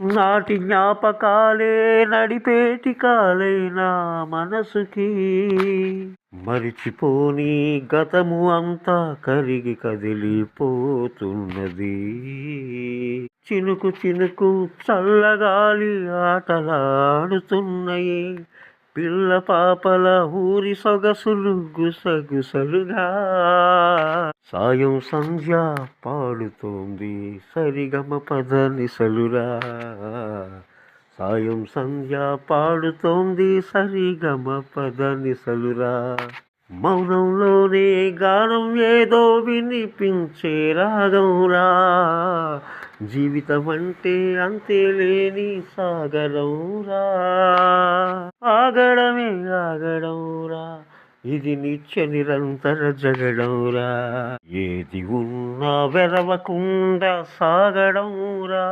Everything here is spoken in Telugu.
నాటి జ్ఞాపకాలే నడిపేటి కాలైనా మనసుకి మరిచిపోని గతము అంతా కరిగి కదిలిపోతున్నది. చినుకు చినుకు చల్లగాలి ఆటలాడుతున్నాయి. పిల్ల పాపల ఊరి సొగసులు గుసగుసలుగా. సాయం సంధ్య పాడుతోంది సరిగమ పద నిసలురా. సాయం సంధ్య పాడుతోంది సరిగమ పద నిసలురా. మౌనంలోనే గానం ఏదో వినిపించే రాగంరా. జీవితమంటే అంతేలేని సాగరంరా. ఆగడమే ఆగడంరా. ఇది నిత్య నిరంతర జగడంరా. ఏది ఉన్నా వెరవకుండా సాగడంరా.